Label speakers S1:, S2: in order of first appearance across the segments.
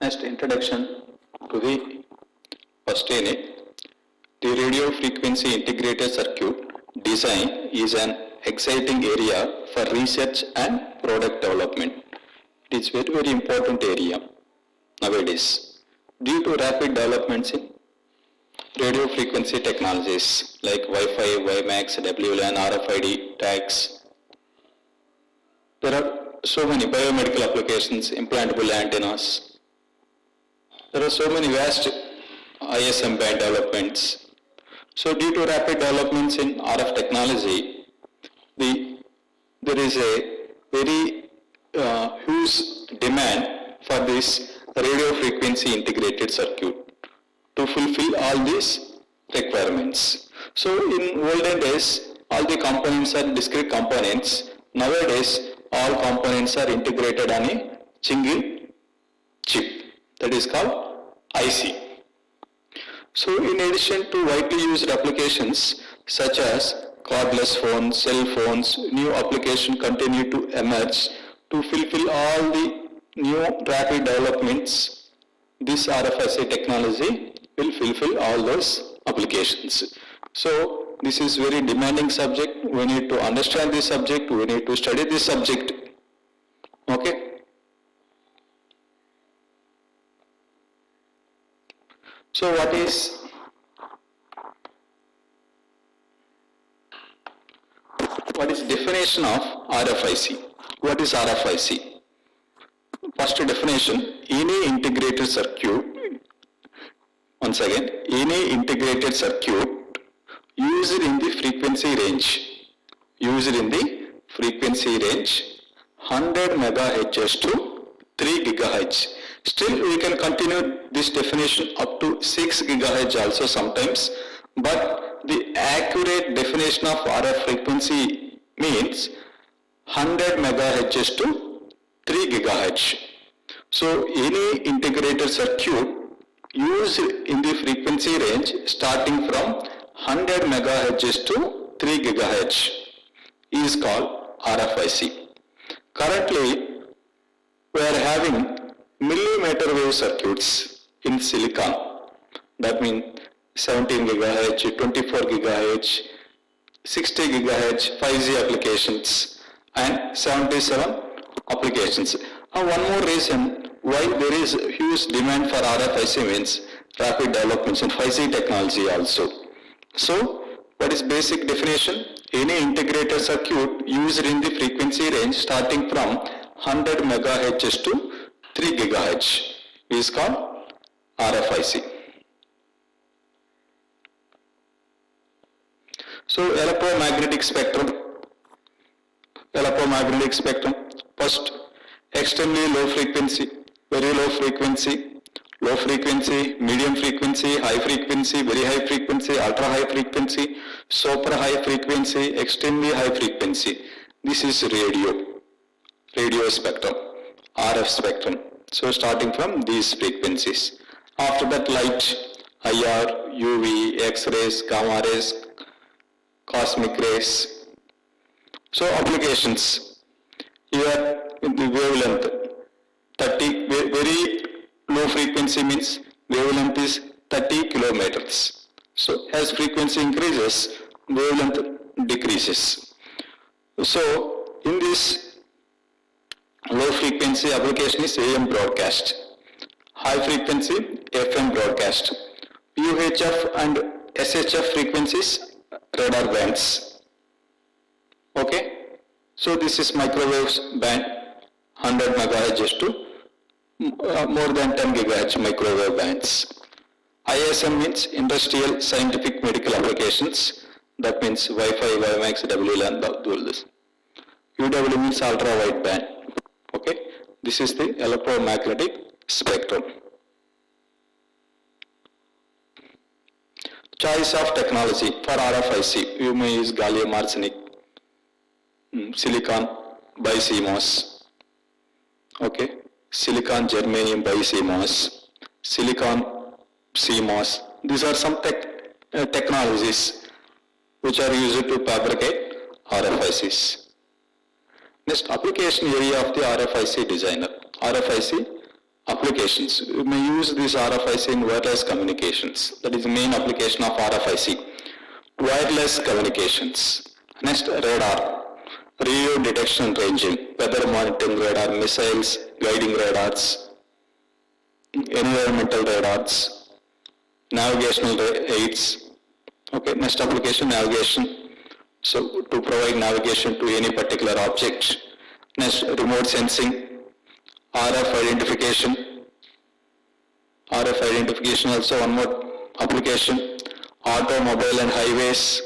S1: Next, introduction to the first unit. The radio frequency integrated circuit design is an exciting area for research and product development. It is very important area nowadays due to rapid developments in radio frequency technologies like Wi-Fi, WiMAX, WLAN, RFID tags. There are so many biomedical applications, implantable antennas. There are so many vast ISM band developments. So due to rapid developments in RF technology, there is a very huge demand for this radio frequency integrated circuit to fulfill all these requirements. So in olden days, all the components are discrete components. Nowadays, all components are integrated on a single chip. That is called IC. So in addition to widely used applications such as cordless phones, cell phones, new applications continue to emerge to fulfill all the new rapid developments. This RFIC technology will fulfill all those applications. So this is very demanding subject. We need to understand this subject. We need to study this subject. Okay. So what is definition of RFIC? What is RFIC? First definition, any integrated circuit, once again, any integrated circuit used in the frequency range, 100 megahertz to 3 gigahertz. Still we can continue this definition up to 6 gigahertz also sometimes, but the accurate definition of RF frequency means 100 megahertz to 3 gigahertz. So any integrated circuit used in the frequency range starting from 100 megahertz to 3 gigahertz is called RFIC. Currently we are having millimeter wave circuits in silicon. That means 17 gigahertz, 24 gigahertz, 60 gigahertz, 5G applications and 77 applications. And one more reason why there is huge demand for RFIC means rapid developments in 5G technology also. So what is basic definition? Any integrated circuit used in the frequency range starting from 100 megahertz to 3 gigahertz is called RFIC. So electromagnetic spectrum. First, extremely low frequency, very low frequency, medium frequency, high frequency, very high frequency, ultra high frequency, super high frequency, extremely high frequency. This is radio spectrum, RF spectrum. So starting from these frequencies. After that light, IR, UV, X-rays, gamma rays, cosmic rays. So applications. Here in the wavelength, 30, very low frequency means wavelength is 30 kilometers. So as frequency increases, wavelength decreases. So in this low frequency application is AM broadcast. High frequency FM broadcast. UHF and SHF frequencies radar bands. Okay. So this is microwave band 100 megahertz to more than 10 gigahertz microwave bands. ISM means industrial, scientific, medical applications. That means Wi-Fi, WiMAX, WLAN, all this. UW means ultra wide band. Okay, this is the electromagnetic spectrum. Choice of technology for RFIC. You may use gallium arsenic, silicon BiCMOS. Okay, silicon germanium BiCMOS, silicon CMOS. These are some technologies which are used to fabricate RFICs. Next, application area of the RFIC designer. RFIC Applications. We may use this RFIC in wireless communications. That is the main application of RFIC. Wireless communications. Next, radar. Radio detection and ranging. Weather monitoring radar, missiles, guiding radars, environmental radars, navigational aids. Okay, next application, navigation. So to provide navigation to any particular object. Next, remote sensing, RF identification. RF identification also one more application. Automobile and highways,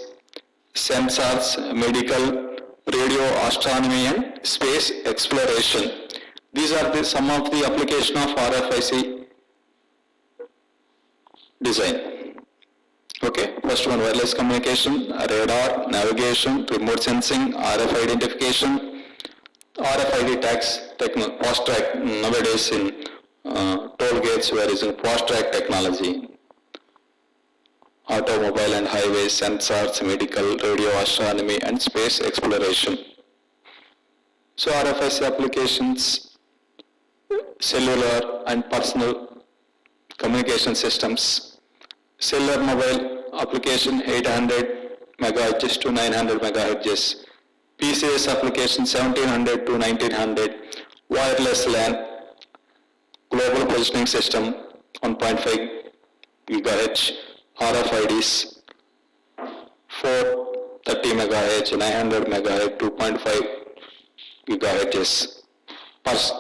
S1: sensors, medical, radio, astronomy and space exploration. These are some of the application of RFIC design. Okay, first one, wireless communication, radar, navigation, remote sensing, RF identification, RFID tags, fast track, nowadays in toll gates where is in fast track technology, automobile and highways, sensors, medical, radio, astronomy and space exploration. So RFIC applications, cellular and personal communication systems, cellular mobile application 800 MHz to 900 MHz, PCS application 1700 to 1900, wireless LAN, global positioning system 1.5 GHz, RFIDs 430 MHz, 900 MHz, 2.5 GHz,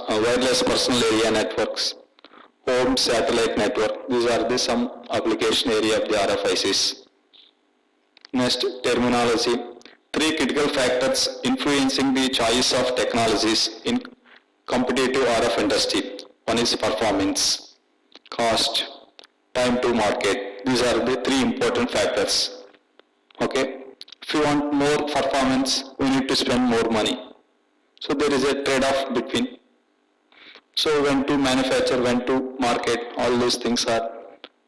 S1: wireless personal area networks, home satellite network. These are some application area of the RFICs. Next, terminology. 3 critical factors influencing the choice of technologies in competitive RF industry. One is performance, cost, time to market. These are the 3 important factors. Okay. If you want more performance, we need to spend more money. So there is a trade-off between. So when to manufacture, when to market, all those things are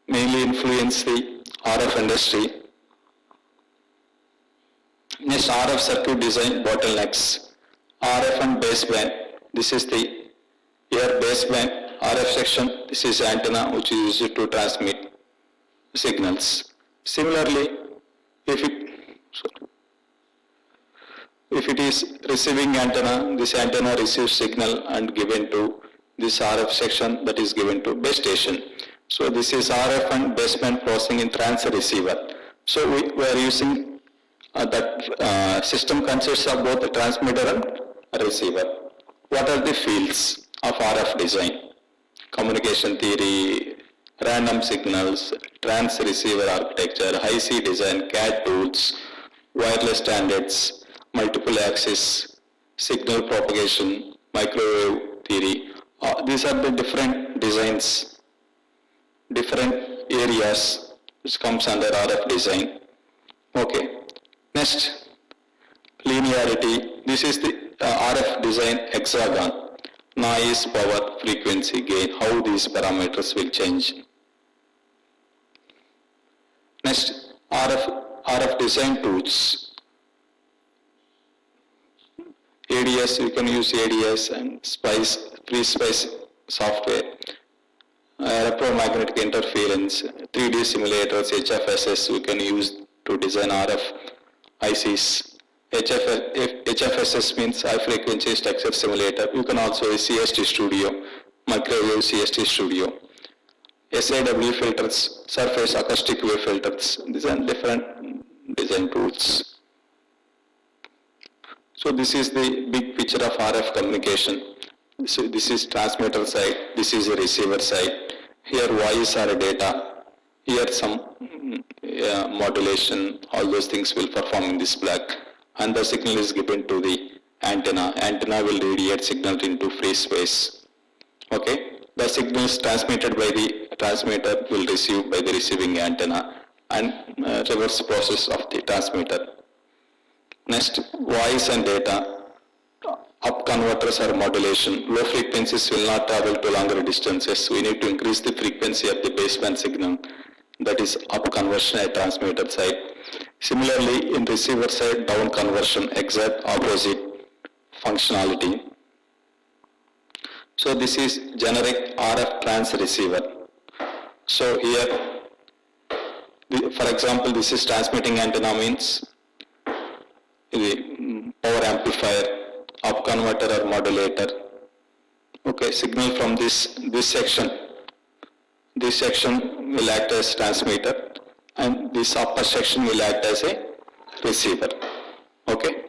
S1: mainly influence the RF industry. Next, RF circuit design bottlenecks. RF and baseband. This is the air baseband. RF section. This is antenna which is used to transmit signals. Similarly, if it is receiving antenna, this antenna receives signal and given to this RF section, that is given to base station. So this is RF and baseband processing in transfer receiver. So we are using that system consists of both the transmitter and receiver. What are the fields of RF design? Communication theory, random signals, trans-receiver architecture, high-C design, CAD tools, wireless standards, multiple axis, signal propagation, microwave theory. These are the different designs, different areas which comes under RF design. Okay. Next, linearity. This is the RF design hexagon. Noise, power, frequency, gain, how these parameters will change. Next, RF design tools. ADS, you can use ADS and SPICE, FreeSPICE software. Electromagnetic interference, 3D simulators, HFSS, you can use to design RF ICs. HFSS means high frequency structure simulator. You can also use CST Studio, microwave CST Studio. SAW filters, surface acoustic wave filters. These are different design tools. So this is the big picture of RF communication. So this is transmitter side, this is a receiver side. Here voice or data, here some modulation, all those things will perform in this block. And the signal is given to the antenna. Antenna will radiate signal into free space. Okay. The signal is transmitted by the transmitter will receive by the receiving antenna and reverse process of the transmitter. Next, voice and data. Up converters or modulation. Low frequencies will not travel to longer distances. We need to increase the frequency of the baseband signal. That is up conversion at transmitter side. Similarly, in receiver side, down conversion, exact opposite functionality. So this is generic RF trans receiver. So here, for example, this is transmitting antenna means the power amplifier, up converter or modulator. Okay, signal from this section. This section will act as transmitter, and this upper section will act as a receiver. Okay.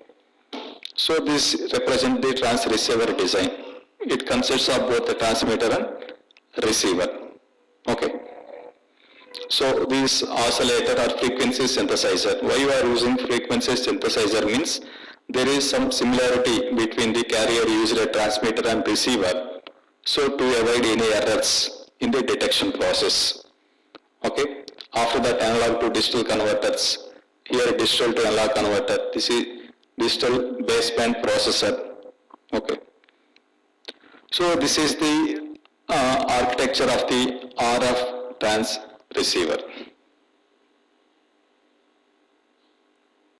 S1: So this represents the trans receiver design. It consists of both the transmitter and receiver. Okay. So this oscillator or frequency synthesizer. Why you are using frequency synthesizer means there is some similarity between the carrier used a transmitter and receiver. So to avoid any errors in the detection process. Okay. After that, analog to digital converters. Here digital to analog converter. This is digital baseband processor. Okay. So this is the architecture of the RF trans receiver.